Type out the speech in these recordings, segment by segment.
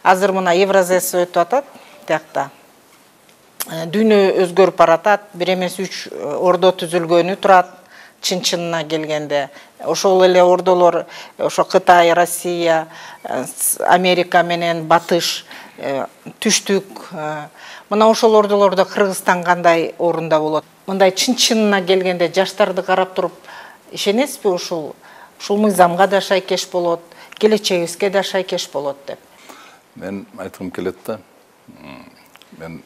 Азыр мына Евразиясы өтүп атат, тиякта. Дүйнө өзгөрүп баратат, бир эмес 3 ордо түзүлгөнү турат. Чын-чынына келгенде, ошол эле ордолор, ошо Кытай, Россия, Америка менен Батыш, түштүк. Мына ошол ордолордо Кыргызстан кандай орунда болот? Мындай чын-чынына келгенде жаштарды карап туруп ишенесизби, ушул мыйзамга да шайкеш болот, келечегибизге да шайкеш болот деп? Мен айткым келет да. Мен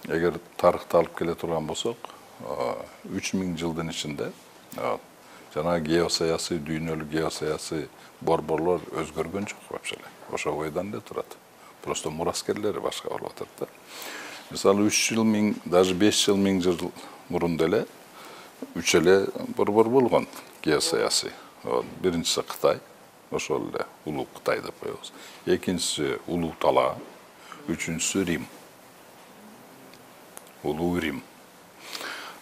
эгер тарыхты алып келе турган болсок, 3000 жылдын ичинде жана геосаясий, дүйнөлүк геосаясий борборлор өзгөргөн жок вообще. Ошо ойдан эле турат. Просто мураскерлери башка болуп атат да. Мисалы 3 жыл миң, даже 5 жыл миң жыл мурун деле 3 эле борбор болгон геосаясий. Биринчиси Кытай, ошол эле Улуу Кытай деп коебуз. Экинчиси Улуу Талаа, үчүнчүсү Рим. Улуу Рим.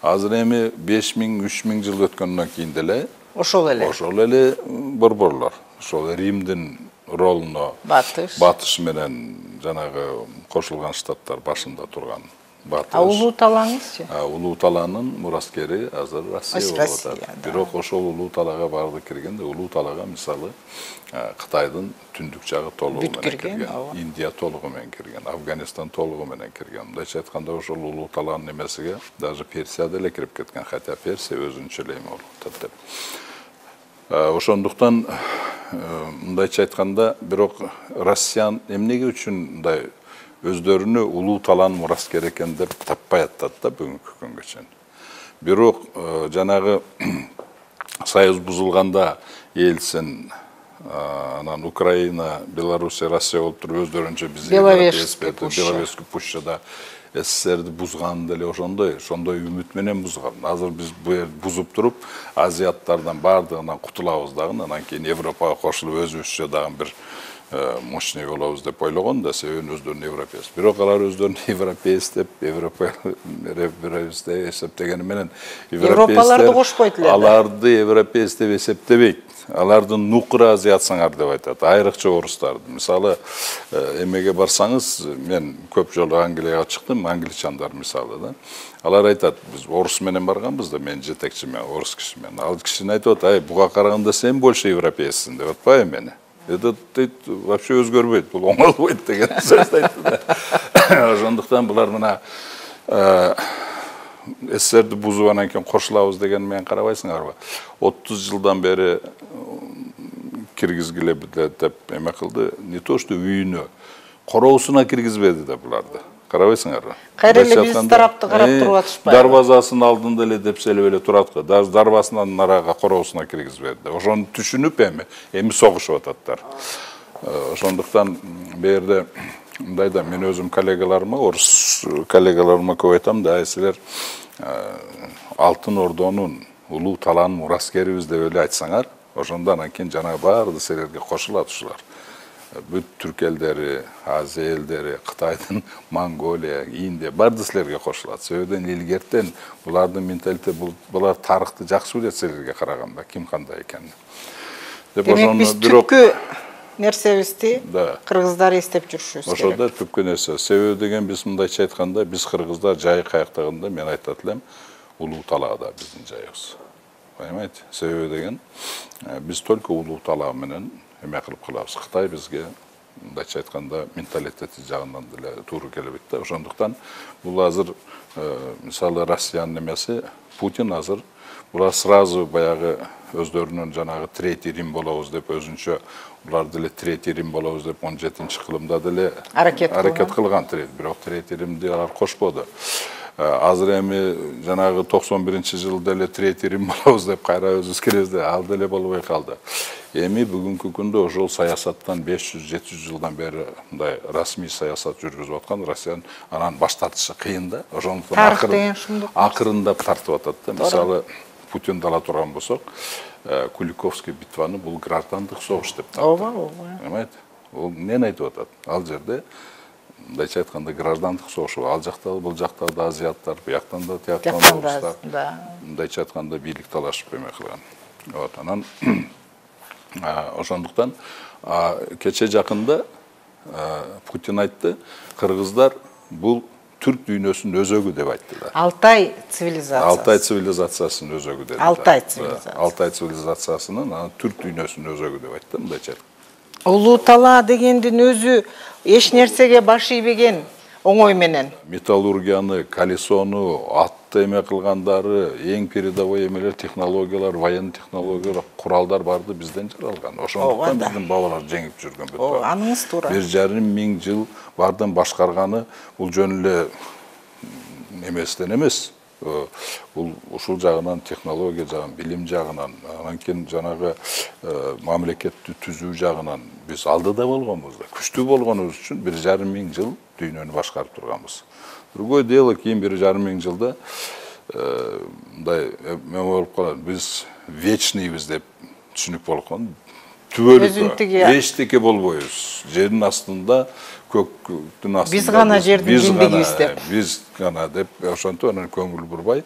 Азыр эми 5000, 3000 жыл өткөндөн кийин деле ошол эле борборлор. Ошол Римдин ролуна Батыш менен жанагы кошулган штаттар башында турган Батыш. Улуу Талааңызчы? Улуу Талаанын мураскери азыр Россия болуп атат. Бирок ошол Улуу Талаага барды киргенде, Улуу Талаага мисалы Кытайдын түндүк жагы толугу менен кирген, Индия толугу менен кирген, Афганистан толугу менен кирген. Мындайча айтканда ошол Улуу Талаанын немесиге даже Персия деле кирип кеткен, хотя Персия өзүнчө эле эме болуп атат деп. Ошондуктан мындайча айтканда, бирок Россиян эмнеге үчүн мындай өздөрүнү Улуу Талаан мураскер экен деп таппай атат да бүгүнкү күнгө чейин. Бирок жанагы союз бузулганда элсин, анан Украина, Белоруссия, Россия болуп туруп өздөрүнчө бизге Беловежский пущада СССРди бузган деле ошондой үмүт менен бузган. Азыр биз бузуп туруп азиаттардан бардыгынан кутулабыз дагы, анан кийин Европага кошулуп өзүбүзчө дагы бир мощный болобуз деп ойлогон да, себеби өздөрүн европеец. Бирок алар өздөрүн европеец деп, европеец деп эсептегени менен европаларды кошпойт эле. Аларды европеец деп эсептебейт. Аларды нукур азиатсыңар деп айтат. Айрыкча орустарды. Мисалы, эмеге барсаңыз, мен көп жолу Англияга чыктым, англичандар мисалы да. Алар айтат, биз орус менен барганбыз да, мен жетекчимен, орус кишимен. Ал кишини айтып, ай, буга караганда сен больше европеецсиң деп атпайбы мени. Это вообще өзгөрбөйт, бул оңолбойт деген сөздү айтты да. Ошондуктан булар мына СССРди бузуп анан кийин кошулабыз деген менен карабайсыңарбы? 30 жылдан бери киргизгиле деп эме кылды, не то что үйүнө, короосуна киргизбеди да буларды. Карабайсыңарбы? Кайра эле биз тарапты карап туруп атышпайбы? Дарбазасын алдында эле деп селеп эле турат го. Даже дарбасынан нарага короосуна киргизбеди. Ошону түшүнүп эми согушуп ататтар. Ошондуктан берде мындай да, мен өзүм коллегаларыма, орус коллегаларыма көп айтам да, силер Алтын Ордонун, Улуу Талаанын мураскерибиз деп эле айтсаңар, ошондон анан кийин жанагы баардык силерге кошулат ушулар. Бүт түрк элдери, Азия элдери, Кытайдын, Монголия, Индия баардык силерге кошулат. Себебиден илгертен булардын менталитети, булар тарыхты жакшы билет силерге караганда, ким кандай экенин. Демек биз түпкү нерсебизди кыргыздар эстеп жүрүшүбүз керек. Ошондо түпкү нерсе. Себеби деген биз мындайча айтканда, биз кыргыздар жайы каяктаганда мен айтат элем, Улуу Талаада биздин жайыбыз. Понимаете? Себеби деген биз только Улуу Талаа менен эме кылып калабыз. Кытай бизге мындайча айтканда менталитети жагынан деле туура келбейт да. Ошондуктан бул азыр мисалы Россиянын эмеси, Путин азыр булар сразу баягы өздөрүнүн жанагы Третий Рим болобуз деп өзүнчө булар деле Третий Рим болобуз деп 17-кылымда деле аракет кылган. Бирок Третий Римди алар кошподу. Азыр эми жанагы 91-жылы деле Третий Рим болобуз деп кайра өзүбүз киребиз, ал деле болбой калды. Эми бүгүнкү күндө ошол саясаттан 500-700 жылдан бери мындай расмий саясат жүргүзүп аткан Россиянын анан баш тартышы кыйын да. Ошондуктан акырындап тартып атат да. Мисалы, Путинди ала турган болсок, Куликовский битваны бул граждандык согуш деп тапты. Понимаете? Ол эмнени айтып атат? Ал жерде мындайча айтканда граждандык согуш, ал жакта бул жакта да азиаттар, бияктан да тияктан да орустар. Мындайча айтканда бийлик талашып эме кылган. Вот, анан Ошондуктан кече жакында Путин айтты, кыргыздар бул түрк дүйнөсүнүн өзөгү деп айтты да. Алтай цивилизациясы. Алтай цивилизациясынын өзөгү dedi. Алтай цивилизациясы. Алтай цивилизациясынын түрк дүйнөсүнүн өзөгү деп айтты, мындайча. Улуу талаа дегендин өзү эч нерсеге баш ийбеген оңой менен. Металлургияны, колесону, атты эме кылгандары, эң передовой эмелер, технологиялар, военный технологиялар, куралдар барды бизден жаралган. Ошондуктан биздин бабалар жеңип жүргөн бүт. Аныңыз туура. 1,5 жыл бардын башкарганы бул жөн эле эместен эмес. Бул ушул жагынан, технология жагынан, билим жагынан, анан кийин жанагы мамлекетти түзүү жагынан биз алдыда болгонбуз да. Күчтүү болгонубуз үчүн 1,5 жыл дүйнөнү башкарып турганбыз. Другое дело, кийин 1,5 жылда мындай эме болуп калат. Биз вечныйбыз деп түшүнүк болуп калган. Түбөлүккө эчтеке болбойбуз. Жердин астында, көктүн астында биз гана жердин жембегибиз деп. Биз гана деп ошонтип анан көңүл бурбай,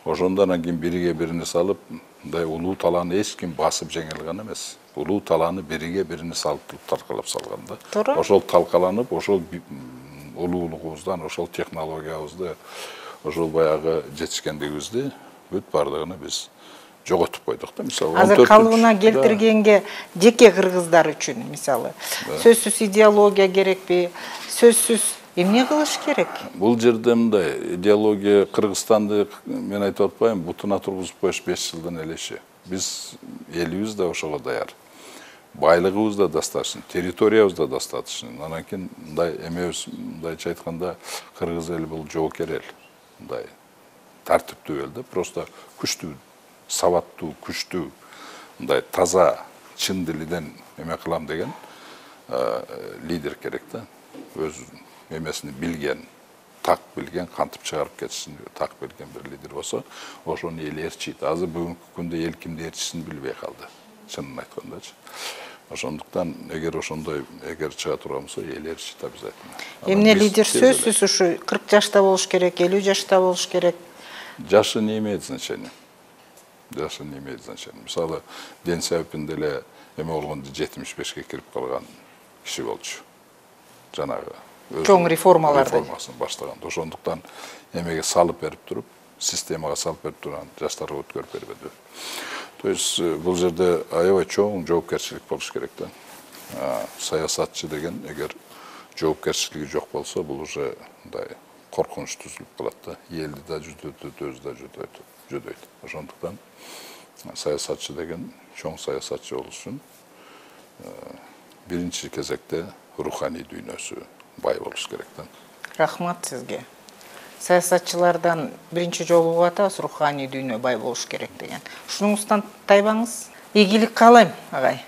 ошондон кийин бириге биrini салып, мындай улуу талааны эч ким басып жеңе алган эмес. Улуу талааны бириге биrini салып талкалап салган да. Ошол талкаланып, ошол улуулугубуздан, ошол технологиябызды, ошол баягы жетишкендигибизди бүт бардыгын биз жоготуп койдук да. Мисалы, азыр калыбына келтиргенге жеке кыргыздар үчүн, мисалы, сөзсүз идеология керекпи? Сөзсүз эмне кылыш керек? Бул жерде мындай идеология Кыргызстанды мен айтып атпайм, бутуна тургузуп коюш 5 жылдын эле иши. Биз элибиз да ошого даяр. Байлыгыбыз да достаточно, территориябыз да достаточно. Анан кийин мындай эмебиз, мындайча айтканда, кыргыз эли бул жоокер эл. Мындай тартиптүү эл да, просто күчтүү, сабаттуу, күчтүү, мындай таза, чын дилиден эме кылам деген лидер керек да. Өз эмесини билген, так билген, кантип чыгарып кетишин так билген бир лидер болсо, ошону эл ээрчийт. Азыр бүгүнкү күндө эл кимди ээрчисин билбей калды. Чынын айткандачы. Ошондуктан эгер чыга турган болсо, эл ээрчийт обязательно. Эмне лидер сөзсүз ушу 40 жашта болуш керек, 50 жашта болуш керек? Жашы не имеет значения. Жашы не имеет значения. Мисалы, Ден Сяопин деле эме болгондо 75ке кирип калган киши болчу. Жанагы чоң реформаларды баштаган. Ошондуктан эмеге салып берип туруп, системага салып берип турган жаштарга өткөрүп бербеди. То есть бул жерде аябай чоң жоопкерчилик болуш керек да. Саясатчы деген эгер жоопкерчилиги жок болсо, бул уже мындай коркунуч түзүлүп калат да. Элди да жүдөйт, өзү да жүдөйт. Ошондуктан саясатчы деген чоң саясатчы болуш үчүн биринчи кезекте руханий дүйнөсү бай болуш керек да. Рахмат сизге. Саясатчылардан биринчи жолу угуп атабыз, руханий дүйнө бай болуш керек деген. Ушуңуздан тайбаңыз. Ийгилик каалайм, агай.